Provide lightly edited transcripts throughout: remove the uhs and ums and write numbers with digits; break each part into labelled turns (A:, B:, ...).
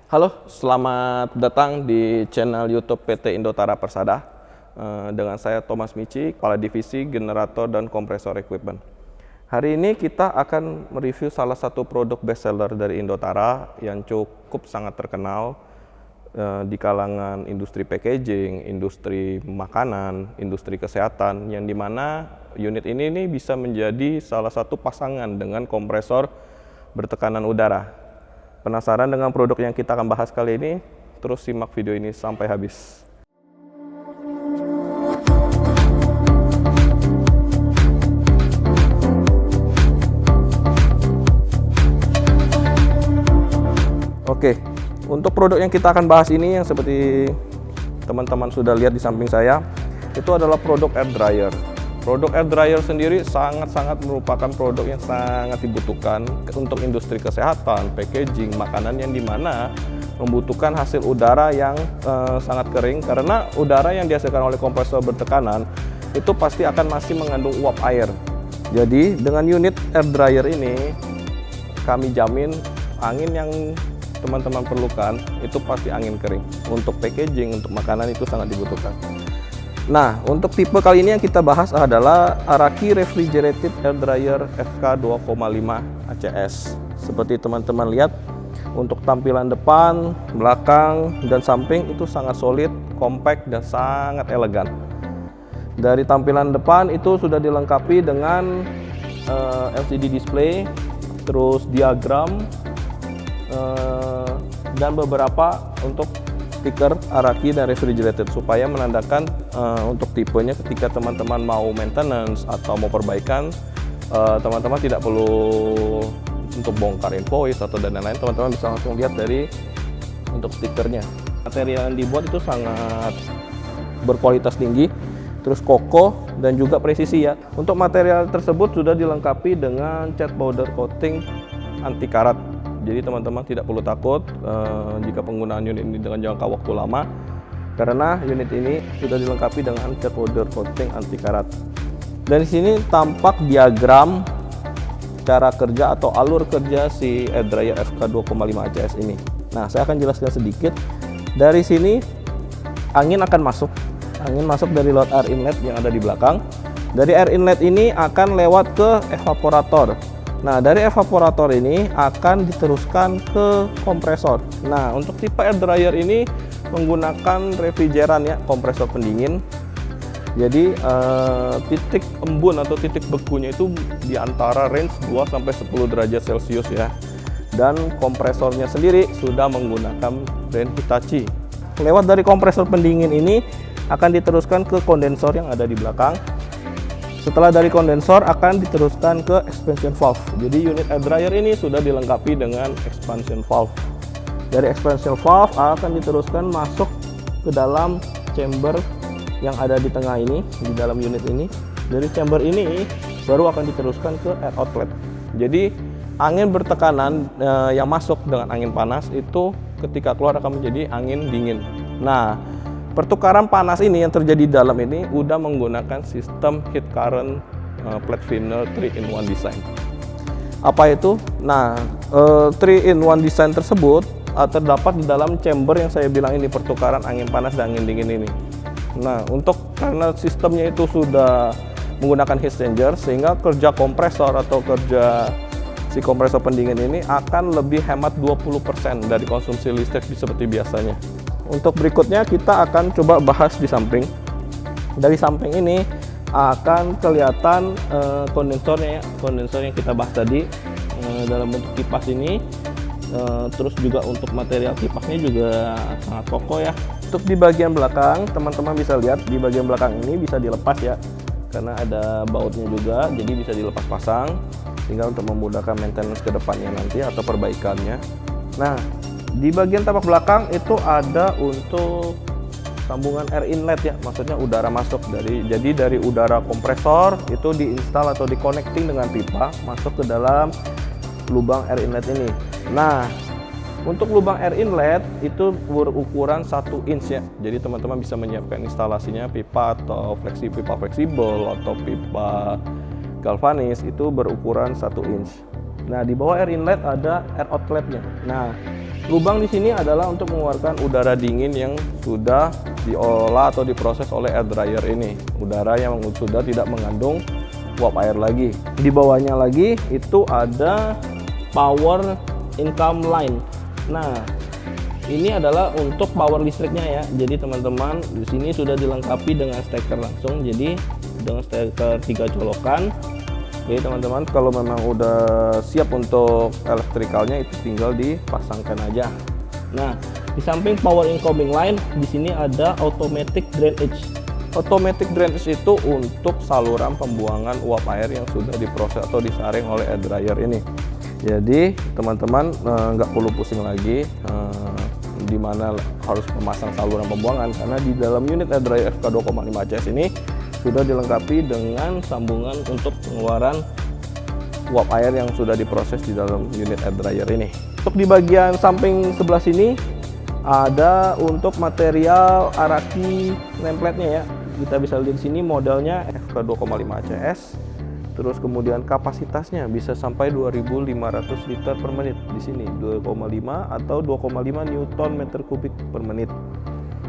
A: Halo, selamat datang di channel YouTube PT Indotara Persada. Dengan saya Thomas Mici, Kepala Divisi Generator dan Kompresor Equipment. Hari ini kita akan mereview salah satu produk bestseller dari Indotara yang cukup sangat terkenal di kalangan industri packaging, industri makanan, industri kesehatan, yang dimana unit ini bisa menjadi salah satu pasangan dengan kompresor bertekanan udara. Penasaran dengan produk yang kita akan bahas kali ini? Terus simak video ini sampai habis. Oke, untuk produk yang kita akan bahas ini yang seperti teman-teman sudah lihat di samping saya, itu adalah produk air dryer. Produk air dryer sendiri sangat-sangat merupakan produk yang sangat dibutuhkan untuk industri kesehatan, packaging, makanan yang dimana membutuhkan hasil udara yang sangat kering, karena udara yang dihasilkan oleh kompresor bertekanan itu pasti akan masih mengandung uap air. Jadi dengan unit air dryer ini kami jamin angin yang teman-teman perlukan itu pasti angin kering. Untuk packaging, untuk makanan itu sangat dibutuhkan. Nah, untuk tipe kali ini yang kita bahas adalah Araki Refrigerated Air Dryer FK 2,5 ACS. Seperti teman-teman lihat, untuk tampilan depan, belakang, dan samping itu sangat solid, compact, dan sangat elegan. Dari tampilan depan itu sudah dilengkapi dengan LCD display, terus diagram, dan beberapa untuk stiker Araki dan refrigerated supaya menandakan untuk tipenya ketika teman-teman mau maintenance atau mau perbaikan, teman-teman tidak perlu untuk bongkar invoice atau dan lain-lain, teman-teman bisa langsung lihat dari untuk stikernya. Material yang dibuat itu sangat berkualitas tinggi, terus kokoh dan juga presisi ya. Untuk material tersebut sudah dilengkapi dengan cat powder coating anti karat. Jadi teman-teman tidak perlu takut jika penggunaan unit ini dengan jangka waktu lama, karena unit ini sudah dilengkapi dengan cat powder coating anti karat. Dan di sini tampak diagram cara kerja atau alur kerja si air dryer FK 2,5 ACS ini. Nah, saya akan jelaskan sedikit. Dari sini angin akan masuk. Angin masuk dari load air inlet yang ada di belakang. Dari air inlet ini akan lewat ke evaporator. Nah, dari evaporator ini akan diteruskan ke kompresor. Nah, untuk tipe air dryer ini menggunakan refrigeran ya, kompresor pendingin. Jadi titik embun atau titik bekunya itu di antara range 2 sampai 10 derajat Celcius ya. Dan kompresornya sendiri sudah menggunakan brand Hitachi. Lewat dari kompresor pendingin ini akan diteruskan ke kondensor yang ada di belakang. Setelah dari kondensor akan diteruskan ke expansion valve. Jadi unit air dryer ini sudah dilengkapi dengan expansion valve. Dari expansion valve akan diteruskan masuk ke dalam chamber yang ada di tengah ini, di dalam unit ini. Dari chamber ini baru akan diteruskan ke air outlet. Jadi angin bertekanan yang masuk dengan angin panas itu ketika keluar akan menjadi angin dingin. Nah, pertukaran panas ini yang terjadi di dalam ini udah menggunakan sistem heat current plate finner 3-in-1 design. Apa itu? Nah, 3-in-1 design tersebut terdapat di dalam chamber yang saya bilang ini, pertukaran angin panas dan angin dingin ini. Nah, karena sistemnya itu sudah menggunakan heat exchanger, sehingga kerja kompresor atau kerja si kompresor pendingin ini akan lebih hemat 20% dari konsumsi listrik seperti biasanya. Untuk berikutnya kita akan coba bahas di samping. Dari samping ini akan kelihatan kondensornya ya, kondensor yang kita bahas tadi dalam bentuk kipas ini. Terus juga untuk material kipasnya juga sangat kokoh ya. Untuk di bagian belakang, teman-teman bisa lihat di bagian belakang ini bisa dilepas ya, karena ada bautnya juga, jadi bisa dilepas pasang, tinggal untuk memudahkan maintenance ke depannya nanti atau perbaikannya. Nah, di bagian tapak belakang itu ada untuk sambungan air inlet ya, maksudnya udara masuk dari udara kompresor itu diinstal atau di-connecting dengan pipa masuk ke dalam lubang air inlet ini. Nah, untuk lubang air inlet itu berukuran 1 inch ya. Jadi teman-teman bisa menyiapkan instalasinya pipa atau pipa fleksibel atau pipa galvanis itu berukuran 1 inch. Nah, di bawah air inlet ada air outletnya. Nah, lubang di sini adalah untuk mengeluarkan udara dingin yang sudah diolah atau diproses oleh air dryer ini. Udara yang sudah tidak mengandung uap air lagi. Di bawahnya lagi itu ada power income line. Nah, ini adalah untuk power listriknya ya. Jadi teman-teman di sini sudah dilengkapi dengan steker langsung. Jadi dengan steker 3 colokan. Jadi teman-teman kalau memang udah siap untuk elektrikalnya itu tinggal dipasangkan aja. Nah, di samping power incoming line di sini ada automatic drainage. Automatic drainage itu untuk saluran pembuangan uap air yang sudah diproses atau disaring oleh air dryer ini. Jadi teman-teman nggak perlu pusing lagi di mana harus memasang saluran pembuangan, karena di dalam unit air dryer FK 2,5 ACS ini sudah dilengkapi dengan sambungan untuk pengeluaran uap air yang sudah diproses di dalam unit air dryer ini. Untuk di bagian samping sebelah sini ada untuk material Araki nameplate-nya ya. Kita bisa lihat di sini modelnya FK 2,5 ACS. Terus kemudian kapasitasnya bisa sampai 2.500 liter per menit. Di sini 2,5 atau 2,5 Newton meter kubik per menit.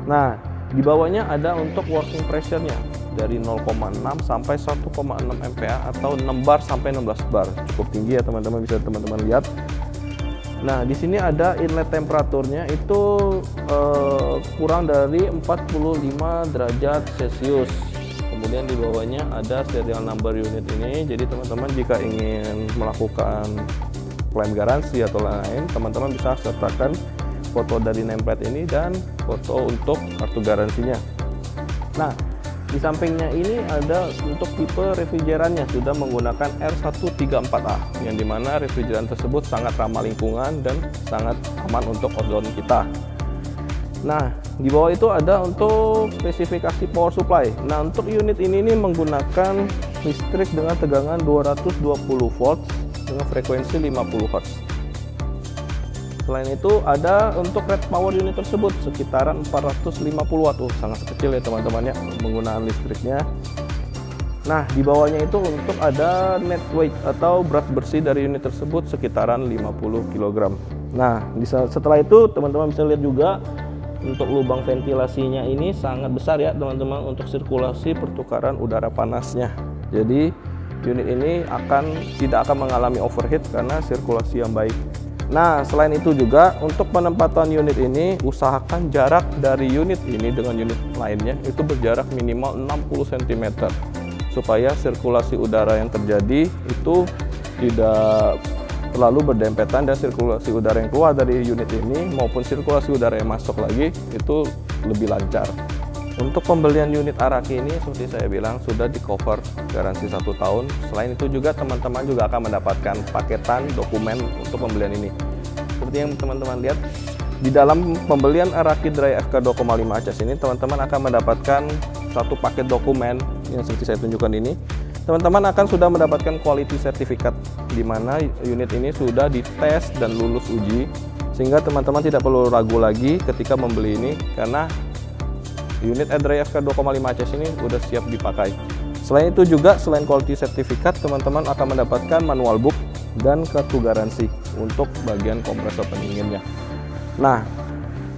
A: Nah, di bawahnya ada untuk working pressure-nya dari 0,6 sampai 1,6 MPa atau 6 bar sampai 16 bar. Cukup tinggi ya teman-teman, bisa teman-teman lihat. Nah, di sini ada inlet temperaturnya itu kurang dari 45 derajat Celcius. Kemudian di bawahnya ada serial number unit ini. Jadi teman-teman jika ingin melakukan klaim garansi atau lain, teman-teman bisa sertakan foto dari nameplate ini dan foto untuk kartu garansinya. Nah, di sampingnya ini ada untuk tipe refrigerannya sudah menggunakan R134A, yang dimana refrigeran tersebut sangat ramah lingkungan dan sangat aman untuk ozon kita. Nah, di bawah itu ada untuk spesifikasi power supply. Nah, untuk unit ini menggunakan listrik dengan tegangan 220 volt dengan frekuensi 50 Hz. Selain itu ada untuk rate power unit tersebut sekitaran 450 watt. Sangat kecil ya teman-teman ya penggunaan listriknya. Nah, di bawahnya itu untuk ada net weight atau berat bersih dari unit tersebut sekitaran 50 kg. Nah, setelah itu teman-teman bisa lihat juga untuk lubang ventilasinya ini sangat besar ya teman-teman untuk sirkulasi pertukaran udara panasnya. Jadi unit ini tidak akan mengalami overheat karena sirkulasi yang baik. Nah, selain itu juga untuk penempatan unit ini usahakan jarak dari unit ini dengan unit lainnya itu berjarak minimal 60 cm supaya sirkulasi udara yang terjadi itu tidak terlalu berdempetan dan sirkulasi udara yang keluar dari unit ini maupun sirkulasi udara yang masuk lagi itu lebih lancar. Untuk pembelian unit Araki ini seperti saya bilang sudah di cover garansi 1 tahun. Selain itu juga teman-teman juga akan mendapatkan paketan dokumen untuk pembelian ini. Seperti yang teman-teman lihat di dalam pembelian Araki Dry FK 2,5 ACS ini, teman-teman akan mendapatkan satu paket dokumen yang seperti saya tunjukkan ini. Teman-teman akan sudah mendapatkan quality certificate di mana unit ini sudah dites dan lulus uji, sehingga teman-teman tidak perlu ragu lagi ketika membeli ini karena unit air dryer FK 2,5 ACS ini udah siap dipakai. Selain itu juga, selain quality certificate, teman-teman akan mendapatkan manual book dan kartu garansi untuk bagian kompresor pendinginnya. Nah,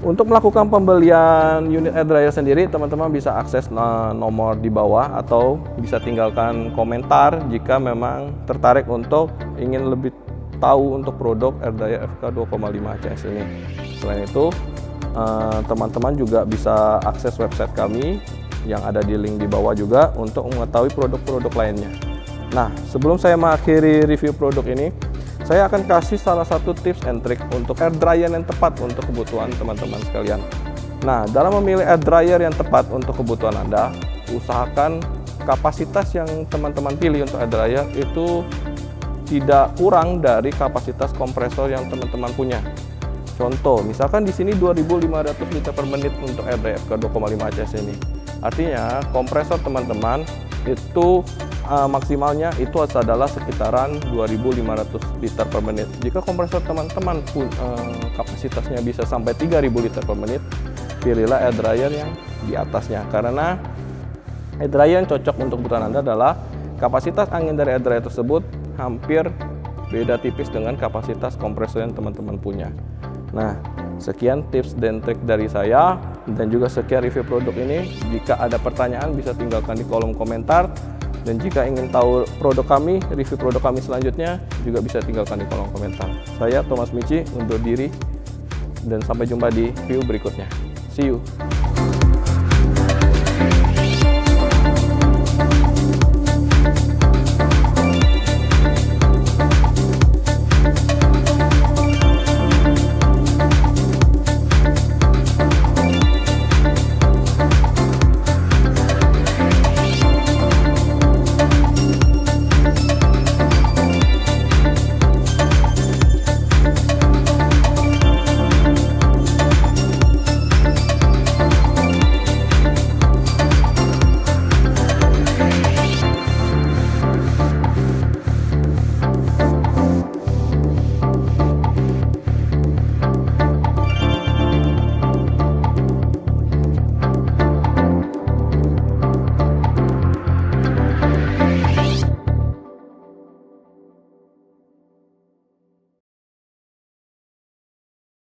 A: untuk melakukan pembelian unit air dryer sendiri, teman-teman bisa akses nomor di bawah atau bisa tinggalkan komentar jika memang tertarik untuk ingin lebih tahu untuk produk air dryer FK 2,5 ACS ini. Selain itu, teman-teman juga bisa akses website kami yang ada di link di bawah juga untuk mengetahui produk-produk lainnya. Nah, sebelum saya mengakhiri review produk ini, saya akan kasih salah satu tips and trick untuk air dryer yang tepat untuk kebutuhan teman-teman sekalian. Nah, dalam memilih air dryer yang tepat untuk kebutuhan Anda, usahakan kapasitas yang teman-teman pilih untuk air dryer itu tidak kurang dari kapasitas kompresor yang teman-teman punya. Contoh, misalkan di sini 2.500 liter per menit untuk air dryer FK 2,5 ACS ini. Artinya kompresor teman-teman itu maksimalnya itu adalah sekitaran 2.500 liter per menit. Jika kompresor teman-teman pun kapasitasnya bisa sampai 3.000 liter per menit, pilihlah air dryer yang di atasnya. Karena air dryer yang cocok untuk kebutuhan Anda adalah kapasitas angin dari air dryer tersebut hampir beda tipis dengan kapasitas kompresor yang teman-teman punya. Nah, sekian tips dan trik dari saya dan juga sekian review produk ini. Jika ada pertanyaan bisa tinggalkan di kolom komentar, dan jika ingin tahu produk kami, review produk kami selanjutnya juga bisa tinggalkan di kolom komentar. Saya Thomas Michi undur diri dan sampai jumpa di view berikutnya. See you.